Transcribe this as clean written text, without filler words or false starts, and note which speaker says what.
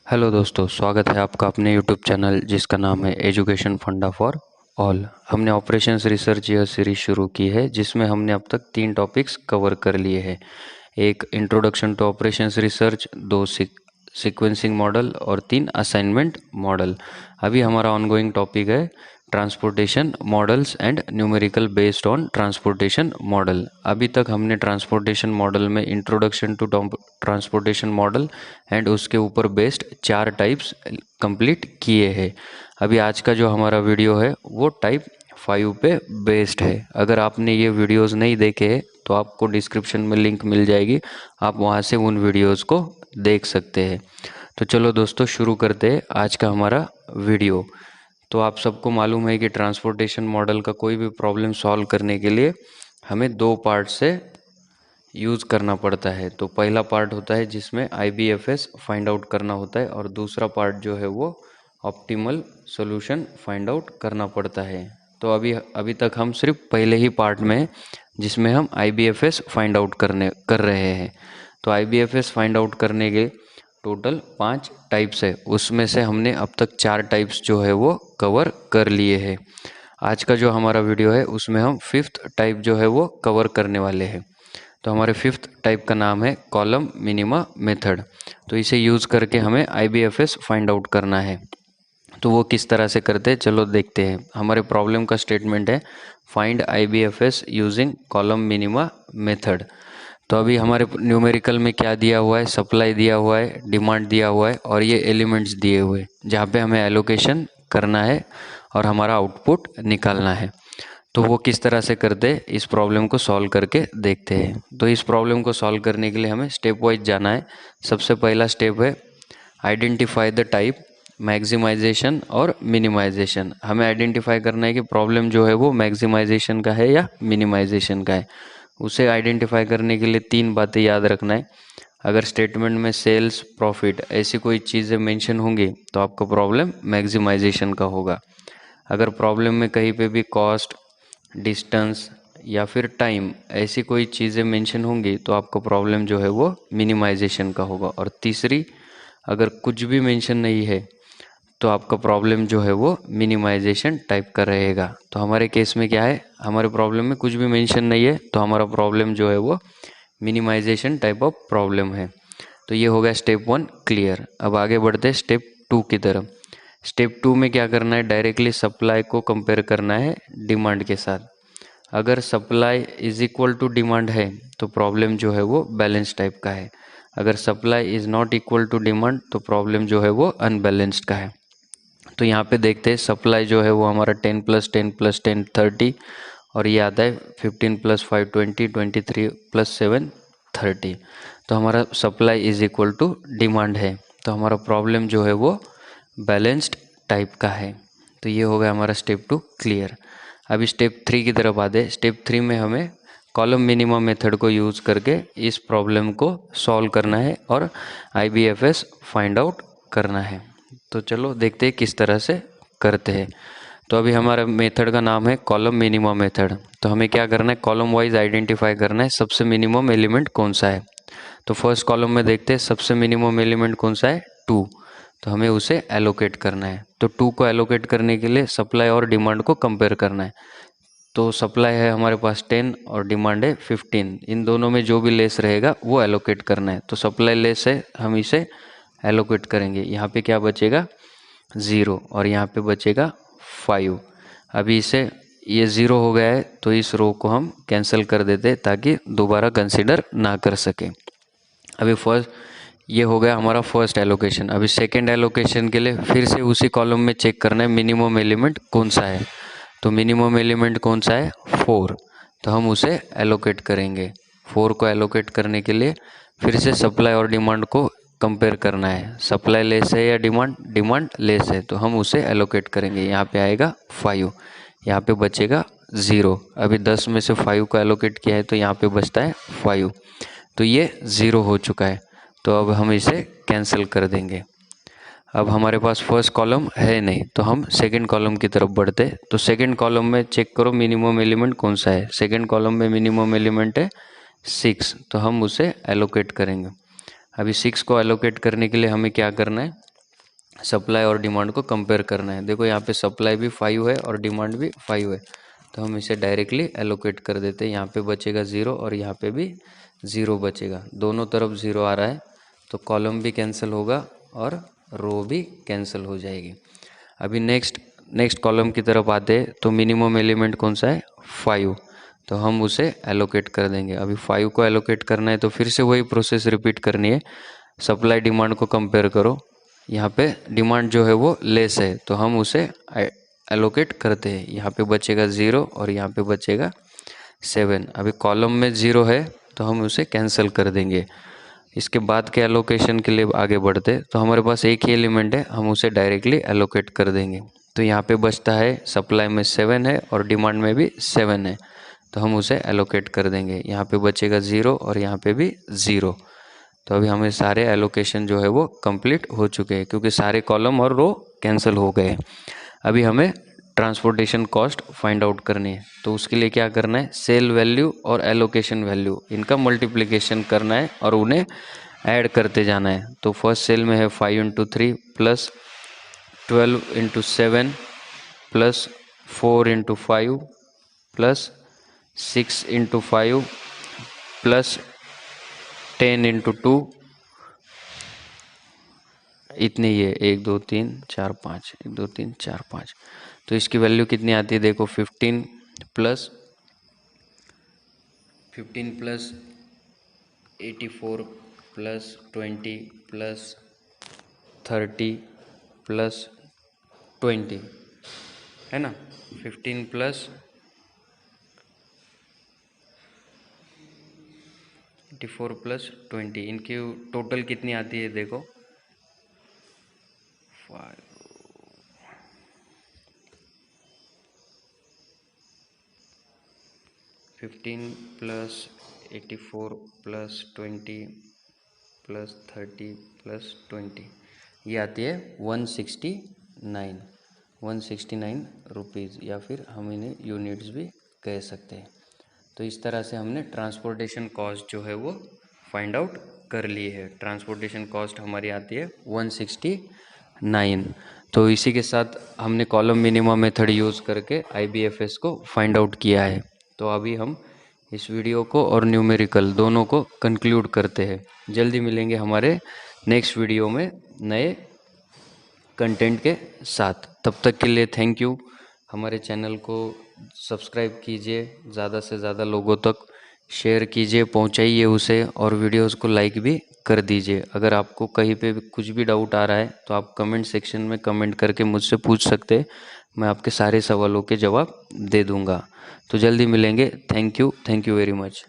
Speaker 1: Hello दोस्तों, स्वागत है आपका अपने यूट्यूब चैनल जिसका नाम है एजुकेशन फंडा फॉर ऑल। हमने ऑपरेशंस रिसर्च यह सीरीज शुरू की है जिसमें हमने अब तक 3 टॉपिक्स कवर कर लिए हैं। एक introduction to operations research, 2 sequencing model और 3 असाइनमेंट मॉडल। अभी हमारा ऑनगोइंग टॉपिक है transportation models and numerical based on transportation model. अभी तक हमने ट्रांसपोर्टेशन मॉडल में introduction to transportation model and उसके ऊपर बेस्ड 4 टाइप्स कंप्लीट किए हैं। अभी आज का जो हमारा वीडियो है वो टाइप 5 पे बेस्ड है। अगर आपने ये वीडियोस नहीं देखे हैं तो आपको डिस्क्रिप्शन में लिंक मिल जाएगी, आप वहाँ से उन वीडियोस को देख सकते हैं। तो चलो दोस्तों, शुरू करते हैं आज का हमारा वीडियो। तो आप सबको मालूम है कि ट्रांसपोर्टेशन मॉडल का कोई भी प्रॉब्लम सॉल्व करने के लिए हमें 2 पार्ट से यूज़ करना पड़ता है। तो पहला पार्ट होता है जिसमें IBFS फाइंड आउट करना होता है और दूसरा पार्ट जो है वो ऑप्टिमल सॉल्यूशन फाइंड आउट करना पड़ता है। तो अभी तक हम सिर्फ पहले ही पार्ट में जिसमें हम IBFS फाइंड आउट कर रहे हैं। तो IBFS फाइंड आउट करने के टोटल 5 टाइप्स है, उसमें से हमने अब तक 4 टाइप्स जो है वो कवर कर लिए हैं। आज का जो हमारा वीडियो है उसमें हम 5th टाइप जो है वो कवर करने वाले हैं। तो हमारे 5th टाइप का नाम है कॉलम मिनिमा मेथड। तो इसे यूज़ करके हमें IBFS फाइंड आउट करना है। तो वो किस तरह से करते हैं चलो देखते हैं। हमारे प्रॉब्लम का स्टेटमेंट है find IBFS using column minima method. तो अभी हमारे न्यूमेरिकल में क्या दिया हुआ है, सप्लाई दिया हुआ है, डिमांड दिया हुआ है और ये एलिमेंट्स दिए हुए जहाँ पे हमें एलोकेशन करना है और हमारा आउटपुट निकालना है। तो वो किस तरह से करते हैं इस प्रॉब्लम को सॉल्व करके देखते हैं। तो इस प्रॉब्लम को सॉल्व करने के लिए हमें स्टेप वाइज जाना है। सबसे पहला स्टेप है आइडेंटिफाई द टाइप, मैक्सिमाइजेशन और मिनिमाइजेशन। हमें आइडेंटिफाई करना है कि प्रॉब्लम जो है वो मैक्सिमाइजेशन का है या मिनिमाइजेशन का है। उसे आइडेंटिफाई करने के लिए 3 बातें याद रखना है। अगर स्टेटमेंट में सेल्स, प्रॉफिट ऐसी कोई चीज़ें मेंशन होंगी तो आपका प्रॉब्लम मैक्सिमाइजेशन का होगा। अगर प्रॉब्लम में कहीं पे भी कॉस्ट, डिस्टेंस या फिर टाइम ऐसी कोई चीज़ें मेंशन होंगी तो आपका प्रॉब्लम जो है वो मिनिमाइजेशन का होगा। और तीसरी, अगर कुछ भी मेंशन नहीं है तो आपका प्रॉब्लम जो है वो मिनिमाइजेशन टाइप का रहेगा। तो हमारे केस में क्या है, हमारे प्रॉब्लम में कुछ भी मेंशन नहीं है तो हमारा प्रॉब्लम जो है वो मिनिमाइजेशन टाइप ऑफ प्रॉब्लम है। तो ये हो गया स्टेप 1 क्लियर। अब आगे बढ़ते हैं स्टेप 2 की तरफ। स्टेप 2 में क्या करना है, डायरेक्टली सप्लाई को कंपेयर करना है डिमांड के साथ। अगर supply is equal to demand है तो प्रॉब्लम जो है वो बैलेंस टाइप का है। अगर supply is not equal to demand तो प्रॉब्लम जो है वो अनबैलेंस्ड का है। तो यहाँ पे देखते हैं सप्लाई जो है वो हमारा 10 + 10 + 10 30 और ये आता है 15 + 5 20 23 + 7 30। तो हमारा supply is equal to demand है। तो हमारा प्रॉब्लम जो है वो बैलेंस्ड टाइप का है। तो ये हो गया हमारा स्टेप 2 क्लियर। अभी स्टेप 3 की तरफ आते हैं। स्टेप 3 में हमें कॉलम मिनिमम मेथड को यूज़ करके इस प्रॉब्लम को सॉल्व करना है और IBFS फाइंड आउट करना है। तो चलो देखते हैं किस तरह से करते हैं। तो अभी हमारा मेथड का नाम है कॉलम मिनिमम मेथड। तो हमें क्या करना है, कॉलम वाइज आइडेंटिफाई करना है सबसे मिनिमम एलिमेंट कौन सा है। तो फर्स्ट कॉलम में देखते हैं सबसे मिनिमम एलिमेंट कौन सा है, 2। तो हमें उसे एलोकेट करना है। तो 2 को एलोकेट करने के लिए सप्लाई और डिमांड को कंपेयर करना है। तो सप्लाई है हमारे पास 10 और डिमांड है 15। इन दोनों में जो भी लेस रहेगा वो एलोकेट करना है। तो सप्लाई लेस है, हम इसे एलोकेट करेंगे। यहाँ पे क्या बचेगा, 0 और यहाँ पे बचेगा 5। अभी इसे ये 0 हो गया है तो इस रो को हम कैंसिल कर देते ताकि दोबारा कंसिडर ना कर सके। अभी फर्स्ट ये हो गया हमारा फर्स्ट एलोकेशन। अभी सेकेंड एलोकेशन के लिए फिर से उसी कॉलम में चेक करना है मिनिमम एलिमेंट कौन सा है। तो मिनिमम एलिमेंट कौन सा है, 4। तो हम उसे एलोकेट करेंगे। 4 को एलोकेट करने के लिए फिर से सप्लाई और डिमांड को कंपेयर करना है। सप्लाई लेस है या डिमांड लेस है तो हम उसे एलोकेट करेंगे। यहाँ पे आएगा 5, यहाँ पे बचेगा 0। अभी 10 में से 5 को एलोकेट किया है तो यहाँ पे बचता है 5। तो ये 0 हो चुका है। तो अब हम इसे कैंसिल कर देंगे। अब हमारे पास फर्स्ट कॉलम है नहीं तो हम सेकंड कॉलम की तरफ बढ़ते। तो सेकंड कॉलम में चेक करो मिनिमम एलिमेंट कौन सा है। सेकंड कॉलम में मिनिमम एलिमेंट है 6। तो हम उसे एलोकेट करेंगे। अभी 6 को एलोकेट करने के लिए हमें क्या करना है, सप्लाई और डिमांड को कंपेयर करना है। देखो यहाँ पे सप्लाई भी 5 है और डिमांड भी 5 है, तो हम इसे डायरेक्टली एलोकेट कर देते हैं। यहाँ पे बचेगा 0 और यहाँ पे भी 0 बचेगा, दोनों तरफ 0 आ रहा है, तो कॉलम भी कैंसिल होगा और रो भी कैंसिल हो जाएगी। अभी नेक्स्ट कॉलम की तरफ आते हैं, तो मिनिमम एलिमेंट कौन सा है, 5, तो हम उसे एलोकेट कर देंगे। अभी 5 को एलोकेट करना है तो फिर से वही प्रोसेस रिपीट करनी है। सप्लाई डिमांड को कंपेयर करो, यहाँ पे डिमांड जो है वो लेस है, तो हम उसे एलोकेट करते हैं। यहाँ पे बचेगा 0 और यहाँ पे बचेगा 7। अभी कॉलम में 0 है तो हम उसे कैंसिल कर देंगे। इसके बाद के एलोकेशन के लिए आगे बढ़ते, तो हमारे पास एक ही एलिमेंट है, हम उसे डायरेक्टली एलोकेट कर देंगे। तो यहाँ पे बचता है सप्लाई में 7 है और डिमांड में भी 7 है, तो हम उसे एलोकेट कर देंगे। यहाँ पे बचेगा 0 और यहाँ पे भी 0। तो अभी हमें सारे एलोकेशन जो है वो कंप्लीट हो चुके हैं, क्योंकि सारे कॉलम और रो कैंसिल हो गए। अभी हमें ट्रांसपोर्टेशन कॉस्ट फाइंड आउट करनी है, तो उसके लिए क्या करना है, सेल वैल्यू और एलोकेशन वैल्यू इनका मल्टीप्लिकेशन करना है और उन्हें ऐड करते जाना है। तो फर्स्ट सेल में है 5 × 3 प्लस 12 × 7 प्लस 4 × 5 प्लस 6 × 5 प्लस 10 × 2, इतनी ही है, 1 2 3 4 5, 1 2 3 4 5। तो इसकी वैल्यू कितनी आती है, देखो 15 प्लस 84 प्लस 20 प्लस 30 प्लस 20, है ना। 15 प्लस 84 प्लस 20, इनकी टोटल कितनी आती है, देखो 15 प्लस 84 प्लस 20 प्लस 30 प्लस 20, ये आती है 169 रुपीज़, या फिर हम इन्हें यूनिट्स भी कह सकते हैं। तो इस तरह से हमने ट्रांसपोर्टेशन कॉस्ट जो है वो फाइंड आउट कर ली है। ट्रांसपोर्टेशन कॉस्ट हमारी आती है 169। तो इसी के साथ हमने कॉलम मिनिमा मेथड यूज़ करके IBFS को फाइंड आउट किया है। तो अभी हम इस वीडियो को और न्यूमेरिकल दोनों को कंक्लूड करते हैं। जल्दी मिलेंगे हमारे नेक्स्ट वीडियो में नए कंटेंट के साथ। तब तक के लिए थैंक यू। हमारे चैनल को सब्सक्राइब कीजिए, ज़्यादा से ज़्यादा लोगों तक शेयर कीजिए, पहुंचाइए उसे, और वीडियोस को लाइक भी कर दीजिए। अगर आपको कहीं पे भी कुछ भी डाउट आ रहा है तो आप कमेंट सेक्शन में कमेंट करके मुझसे पूछ सकते हैं, मैं आपके सारे सवालों के जवाब दे दूंगा। तो जल्दी मिलेंगे। Thank you very much.